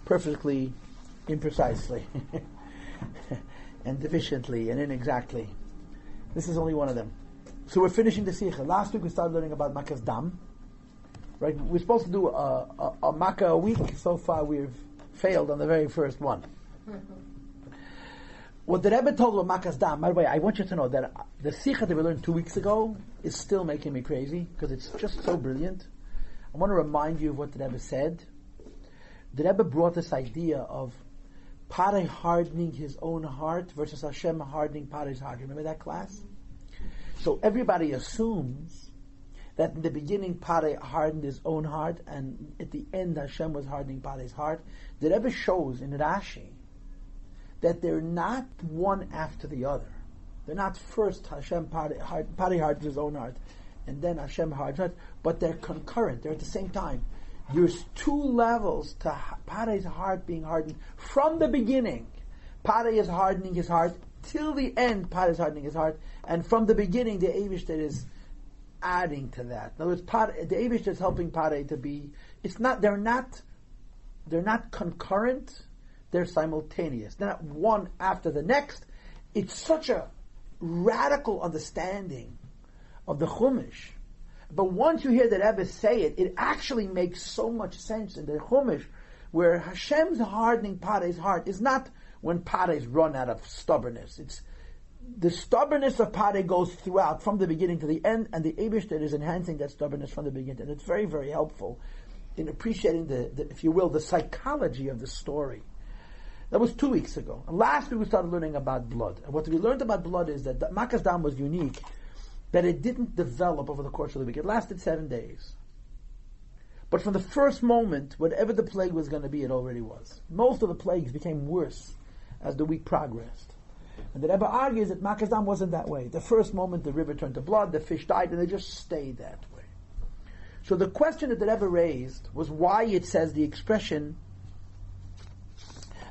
perfectly imprecisely and deficiently and inexactly. This is only one of them. So we're finishing the Sikha. Last week we started learning about Makkas Dam. Right? We're supposed to do a Makkah a week. So far we've failed on the very first one. What the Rebbe told about Makkas Dam, by the way, I want you to know that the Sikha that we learned 2 weeks ago is still making me crazy because it's just so brilliant. I want to remind you of what the Rebbe said. The Rebbe brought this idea of Parei hardening his own heart versus Hashem hardening Parei's heart. Remember that class? So everybody assumes that in the beginning Parei hardened his own heart and at the end Hashem was hardening Parei's heart. The Rebbe shows in Rashi that they're not one after the other. They're not first Hashem Parei hardens his own heart and then Hashem hardens his heart, but they're concurrent. They're at the same time. There's two levels to Parei's heart being hardened from the beginning. Parei is hardening his heart till the end. Parei is hardening his heart, and from the beginning, the Eivishter is adding to that. In other words, the Eivishter is helping Parei to be. It's not. They're not concurrent. They're simultaneous. They're not one after the next. It's such a radical understanding of the Chumash. But once you hear the Rebbe say it, it actually makes so much sense in the Chumash, where Hashem's hardening Parei's heart is not when Parei's run out of stubbornness. It's the stubbornness of Parei goes throughout, from the beginning to the end, and the Eibishter is enhancing that stubbornness from the beginning. And it's very, very helpful in appreciating the if you will, the psychology of the story. That was 2 weeks ago. And last week we started learning about blood. And what we learned about blood is that Makkas Dam was unique, that it didn't develop over the course of the week. It lasted 7 days. But from the first moment, whatever the plague was going to be, it already was. Most of the plagues became worse as the week progressed. And the Rebbe argues that Makkas Dam wasn't that way. The first moment, the river turned to blood, the fish died, and they just stayed that way. So the question that the Rebbe raised was why it says the expression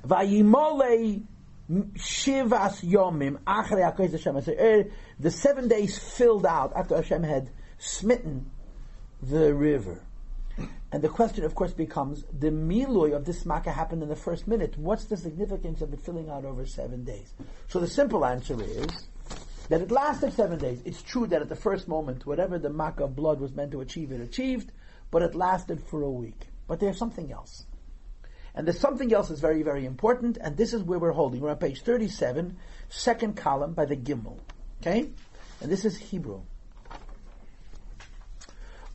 Vayimolei Shivas Yomim Achrei HaKodesh Hashem. The 7 days filled out after Hashem had smitten the river. And the question, of course, becomes, the milui of this makkah happened in the first minute. What's the significance of it filling out over 7 days? So the simple answer is that it lasted 7 days. It's true that at the first moment, whatever the makkah of blood was meant to achieve, it achieved, but it lasted for a week. But there's something else. And the something else is very, very important, and this is where we're holding. We're on page 37, second column by the Gimel. Okay? And this is Hebrew.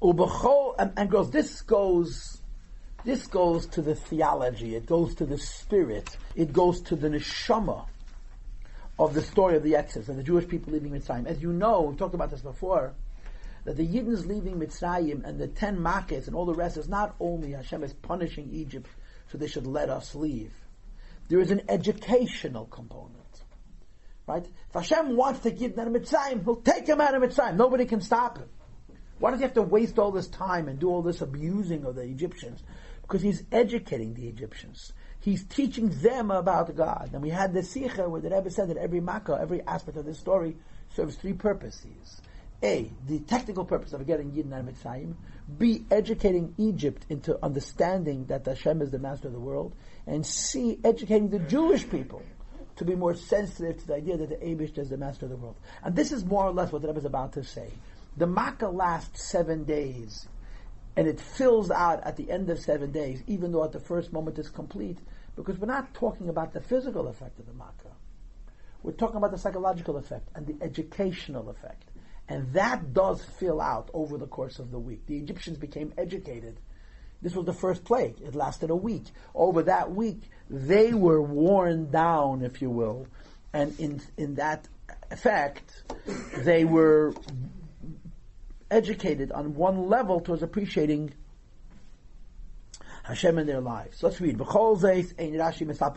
And girls, this goes to the theology, it goes to the spirit, it goes to the neshama of the story of the Exodus and the Jewish people leaving Mitzrayim. As you know, we've talked about this before, that the Yidden's leaving Mitzrayim and the 10 Makkas and all the rest is not only Hashem is punishing Egypt so they should let us leave. There is an educational component. Right? If Hashem wants to get out of Mitzrayim, He'll take him out of Mitzrayim. Nobody can stop him. Why does He have to waste all this time and do all this abusing of the Egyptians? Because He's educating the Egyptians. He's teaching them about God. And we had the Sikha where the Rebbe said that every makkah, every aspect of this story serves 3 purposes. A, the technical purpose of getting Yidden out of Mitzrayim. B, educating Egypt into understanding that Hashem is the master of the world. And C, educating the Jewish people to be more sensitive to the idea that the Eibush is the master of the world. And this is more or less what the Rebbe is about to say. The makkah lasts 7 days, and it fills out at the end of 7 days, even though at the first moment it's complete, because we're not talking about the physical effect of the makkah. We're talking about the psychological effect and the educational effect. And that does fill out over the course of the week. The Egyptians became educated. This was the first plague. It lasted a week. Over that week, they were worn down, if you will. And in that effect, they were educated on one level towards appreciating Hashem in their lives. Let's read. The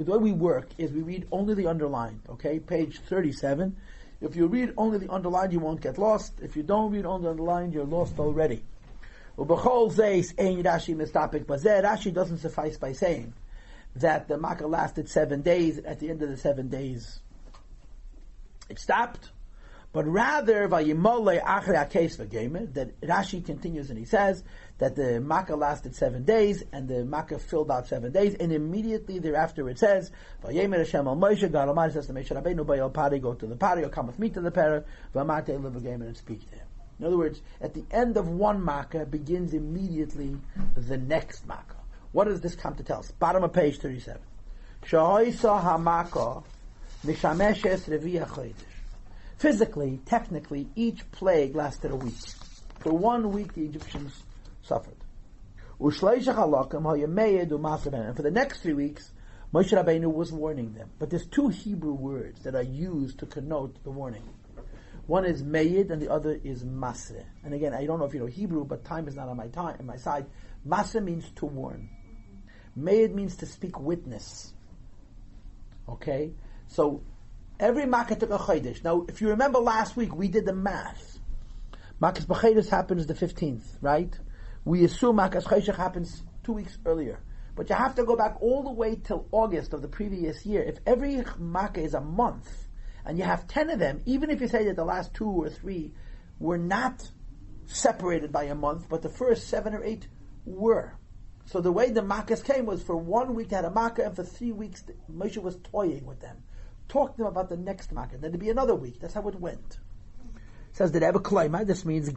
way we work is we read only the underlined. Okay, page 37. If you read only the underlined, you won't get lost. If you don't read only the underlined, you're lost already. But Rashi doesn't suffice by saying that the makkah lasted 7 days. At the end of the 7 days, it stopped. But rather, Vayimole Achre Akes V'Gemer, that Rashi continues and he says that the Makkah lasted 7 days, and the Makkah filled out 7 days, and immediately thereafter it says, Vayemer Hashem al Moshe, God Almighty says to Moshe Rabbeinu, Bayal Pari, go to the Pari, or come with me to the Pari, V'amate Lev V'Gemer, and speak to him. In other words, at the end of one Makkah begins immediately the next Makkah. What does this come to tell us? Bottom of page 37. Shahoisa HaMakkah Mishameshes Revi'ah Chodesh. Physically, technically, each plague lasted a week. For 1 week, the Egyptians suffered. And for the next 3 weeks, Moshe Rabbeinu was warning them. But there's 2 Hebrew words that are used to connote the warning. One is Meyid and the other is Masre. And again, I don't know if you know Hebrew, but time is not on my side. Masre means to warn. Meyid means to speak witness. Okay? So, every Makkah took a Chodesh. Now, if you remember last week, we did the math. Makkas B'Chodesh happens the 15th, right? We assume Makkas Chodesh happens 2 weeks earlier. But you have to go back all the way till August of the previous year. If every Makkah is a month, and you have 10 of them, even if you say that the last 2 or 3 were not separated by a month, but the first 7 or 8 were. So the way the Makkas came was for 1 week they had a Makkah, and for 3 weeks Moshe was toying with them. Talk to them about the next Makkah. Then there'd be another week. That's how it went. It says that Rebbe Kleima, this means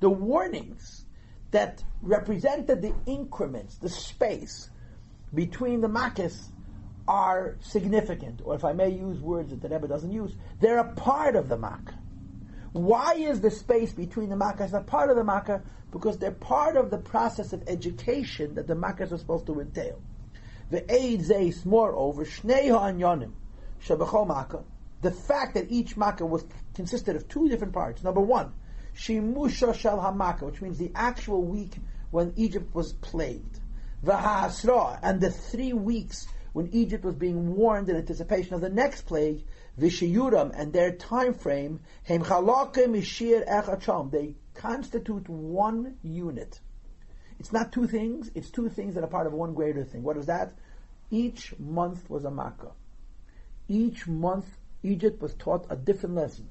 the warnings that represented the increments, the space between the Makkas are significant, or if I may use words that the Rebbe doesn't use, they're a part of the Makkah. Why is the space between the Makkas a part of the Makkah? Because they're part of the process of education that the Makkas are supposed to entail. Moreover, the fact that each Makkah consisted of 2 different parts. Number 1, Shimusha Shel HaMakkah, which means the actual week when Egypt was plagued. V'ha'asra, and the 3 weeks when Egypt was being warned in anticipation of the next plague, V'shiyuram, and their time frame, Heim Chalake Mishir Echad Shalom, they constitute one unit. It's not 2 things, it's 2 things that are part of one greater thing. What is that? Each month was a Makkah. Each month, Egypt was taught a different lesson.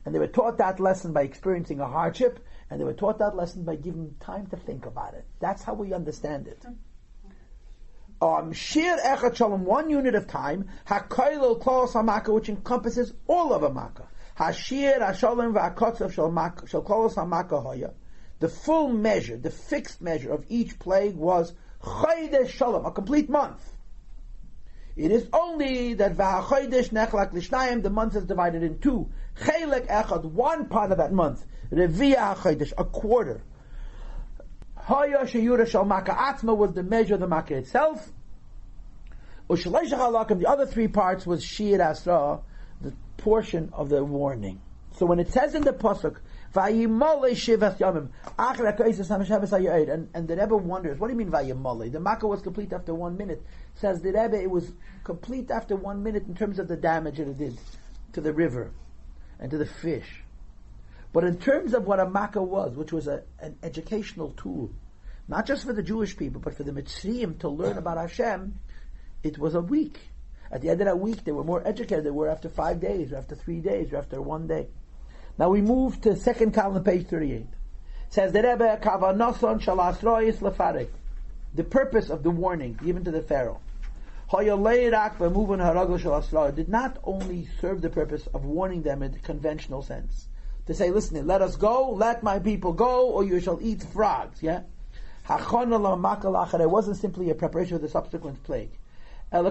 And they were taught that lesson by experiencing a hardship, and they were taught that lesson by giving time to think about it. That's how we understand it. Shir Echad Shalom, 1 unit of time, HaKoilel Klaus HaMakkah, which encompasses all of a Makkah. Hashir HaShalom VaHakotzav Shel Klaus HaMakkah Hoya. The full measure, the fixed measure of each plague was Chodesh Shalom, a complete month. It is only that V'hachodesh Nechlak Lishnayim, the month is divided in 2. Chelek Echad, 1 part of that month. Revi'ah HaChodesh, a quarter. Hoya Sheyura Shal Makkah Atzma was the measure of the Makkah itself. Ushaleishach Halakim, the other 3 parts was Shir Asra, the portion of the warning. So when it says in the Pasuk, Vayimole Shivas Yamim, and the Rebbe wonders, what do you mean Vayimole? The Makkah was complete after 1 minute. Says the Rebbe, it was complete after 1 minute in terms of the damage that it did to the river and to the fish. But in terms of what a Makkah was, which was an educational tool, not just for the Jewish people, but for the Mitzrayim to learn about Hashem, it was a week. At the end of that week, they were more educated than they were after 5 days, or after 3 days, or after 1 day. Now we move to 2nd column, page 38. It says the Rebbe, Kavanoson Shalasrois Lefarek. The purpose of the warning given to the Pharaoh did not only serve the purpose of warning them in the conventional sense, to say, listen, let us go, let my people go, or you shall eat frogs, yeah? It wasn't simply a preparation for the subsequent plague. It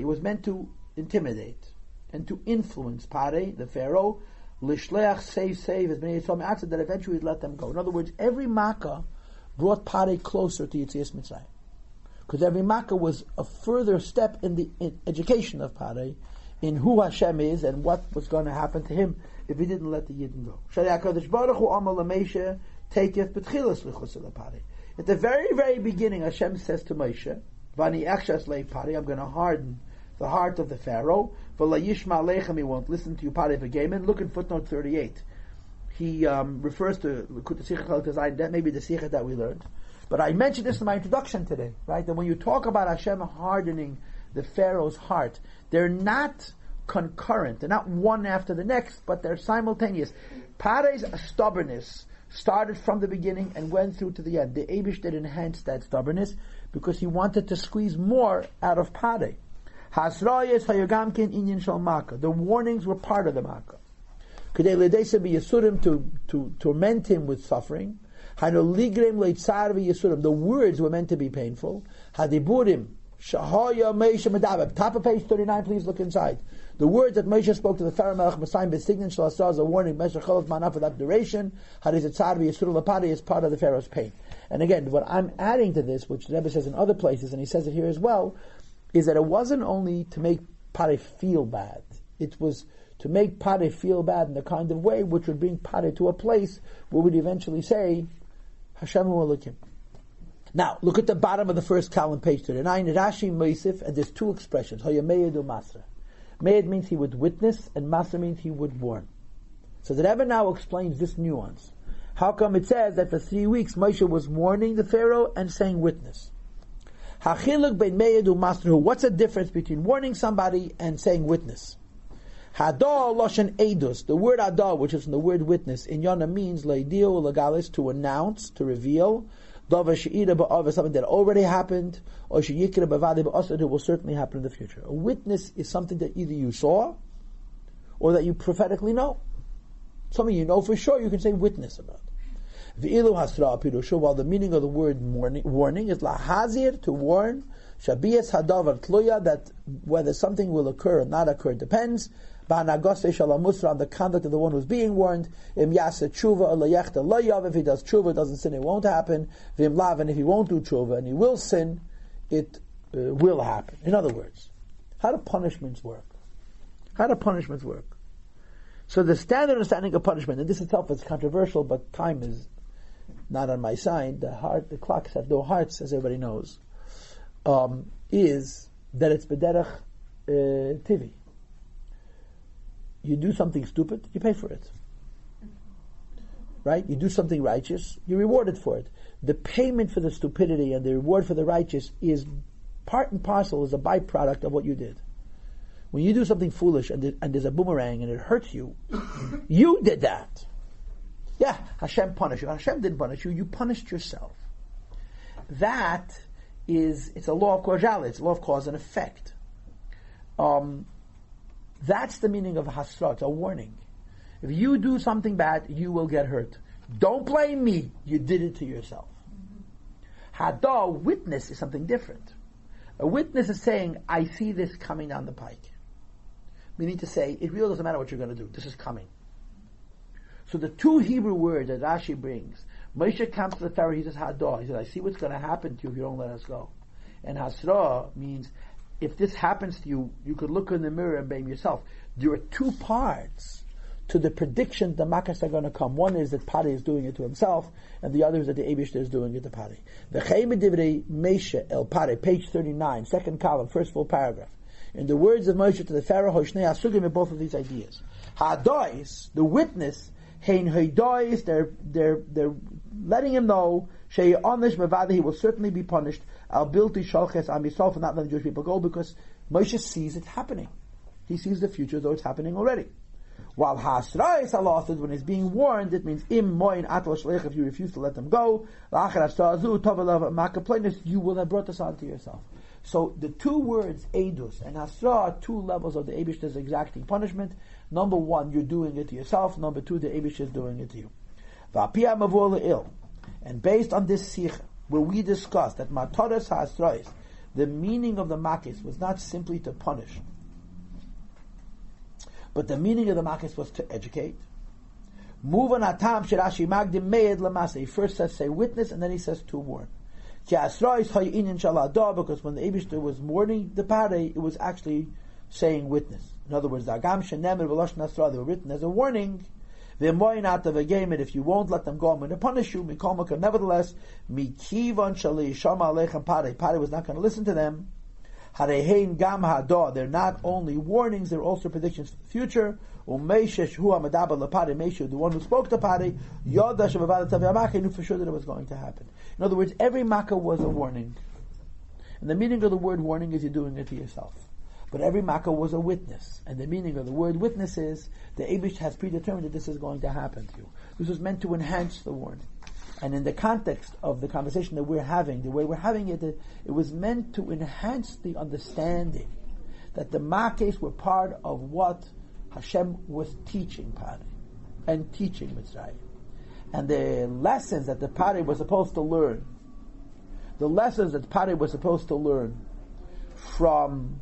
was meant to intimidate and to influence Pare, the Pharaoh, Lishleach, save, as many Yisrael answered that eventually he'd let them go. In other words, every Makkah brought Pare closer to Yetzias Mitzrayim. Because every Makkah was a further step in the education of Pare, in who Hashem is and what was going to happen to him if he didn't let the Yidden go. At the very, very beginning, Hashem says to Moshe, I'm going to harden the heart of the Pharaoh. He won't listen to you. Look in footnote 38. He refers to that maybe the Sikha that we learned. But I mentioned this in my introduction today, right? That when you talk about Hashem hardening the Pharaoh's heart. They're not concurrent. They're not one after the next, but they're simultaneous. Pare's stubbornness started from the beginning and went through to the end. The Eibush did enhance that stubbornness because he wanted to squeeze more out of Pare. The warnings were part of the Makkah. To torment him with suffering. The words were meant to be painful. Top of page 39, please look inside. The words that Moshe spoke to the Pharaoh Melech Masayim B'Signin Shalasar as a warning, Meshach Cholov Manaf for that duration, is part of the Pharaoh's pain. And again, what I'm adding to this, which the Rebbe says in other places, and he says it here as well, is that it wasn't only to make Pare feel bad. It was to make Pare feel bad in the kind of way which would bring Pare to a place where we'd eventually say, Hashem Hu Elokim. Now, look at the bottom of the first column, page 39. Rashi Meisif, and there's two expressions. Hayameyed u Masra. Meyed means he would witness, and Masra means he would warn. So the Rebbe now explains this nuance. How come it says that for 3 weeks Moshe was warning the Pharaoh and saying witness? Hachiluk ben Meyed u Masra. What's the difference between warning somebody and saying witness? Hadar loshen edus. The word hadar, which is from the word witness, in Yonah means leidio legalis, to announce, to reveal. Something that already happened, or it will certainly happen in the future. A witness is something that either you saw, or that you prophetically know. Something you know for sure, you can say witness about. While the meaning of the word warning is lahazir, to warn, shabias hadavar tluya, that whether something will occur or not occur depends. On the conduct of the one who's being warned. If he does tshuva, doesn't sin, it won't happen. And if he won't do tshuva and he will sin, it will happen. In other words, how do punishments work? So the standard understanding of punishment, and this itself is controversial, but time is not on my side. The clocks have no hearts, as everybody knows. Is that it's bederach tivi. You do something stupid, you pay for it. Right? You do something righteous, you're rewarded for it. The payment for the stupidity and the reward for the righteous is part and parcel, is a byproduct of what you did. When you do something foolish and there's a boomerang and it hurts you, you did that. Yeah, Hashem punished you. Hashem didn't punish you, you punished yourself. It's a law of causality, it's a law of cause and effect. That's the meaning of hasra. It's a warning. If you do something bad, you will get hurt. Don't blame me. You did it to yourself. Hadar, witness, is something different. A witness is saying, I see this coming down the pike. We need to say, it really doesn't matter what you're going to do. This is coming. So the two Hebrew words that Rashi brings, Moshe comes to the Pharaoh, he says, Hadar. He says, I see what's going to happen to you if you don't let us go. And hasra means, if this happens to you, you could look in the mirror and blame yourself. There are two parts to the prediction the Makkas are going to come. One is that Pari is doing it to himself, and the other is that the Eibush is doing it to Pari. Moshe el Pari, page 39, second column, first full paragraph. In the words of Moshe to the Pharaoh, Hoshnei Asugim, in both of these ideas. Hadois, the witness, Hein Haidois, they're letting him know, Shei Onish Mevada, he will certainly be punished. Al Bilti Shalches Amisol, for not letting Jewish people go, because Moshe sees it happening. He sees the future, though it's happening already. While Hasrais Allah, when he's being warned, it means Im Moin Atol Shlech, if you refuse to let them go, you will have brought this on to yourself. So the two words Eidus and Hasra are two levels of the Eibishter's exacting punishment. Number one, you're doing it to yourself. Number two, the Eibishter is doing it to you. And based on this Sikha, where we discussed that Mataras HaAsrais, the meaning of the Makkas was not simply to punish, but the meaning of the Makkas was to educate. Move on Atam Shirashi Magdim Meid Lamasa. He first says say witness, and then he says to warn. Because when the Eibishter was warning the Pare, it was actually saying witness. In other words, they were written as a warning. If you won't let them go, I'm going to punish you. Nevertheless, Pare was not going to listen to them. They're not only warnings, they're also predictions for the future. The one who spoke to Pare, knew for sure that it was going to happen. In other words, every Makkah was a warning. And the meaning of the word warning is you're doing it to yourself. But every Makkah was a witness. And the meaning of the word witness is the Eibush has predetermined that this is going to happen to you. This was meant to enhance the warning. And in the context of the conversation that we're having, the way we're having it, it was meant to enhance the understanding that the Makkas were part of what Hashem was teaching Pari and teaching Mitzrayim. And the lessons that the Pari was supposed to learn, from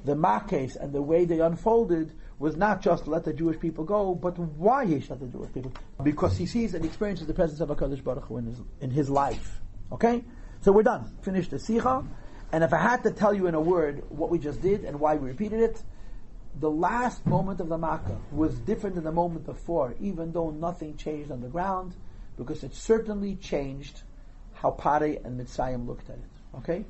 the Makkas and the way they unfolded was not just to let the Jewish people go, but why he should let the Jewish people? Because he sees and experiences the presence of HaKadosh Baruch Hu in his life. Okay? So we're done. Finished the Sicha. And if I had to tell you in a word what we just did and why we repeated it, the last moment of the Makkah was different than the moment before, even though nothing changed on the ground, because it certainly changed how Pari and Mitzrayim looked at it. Okay?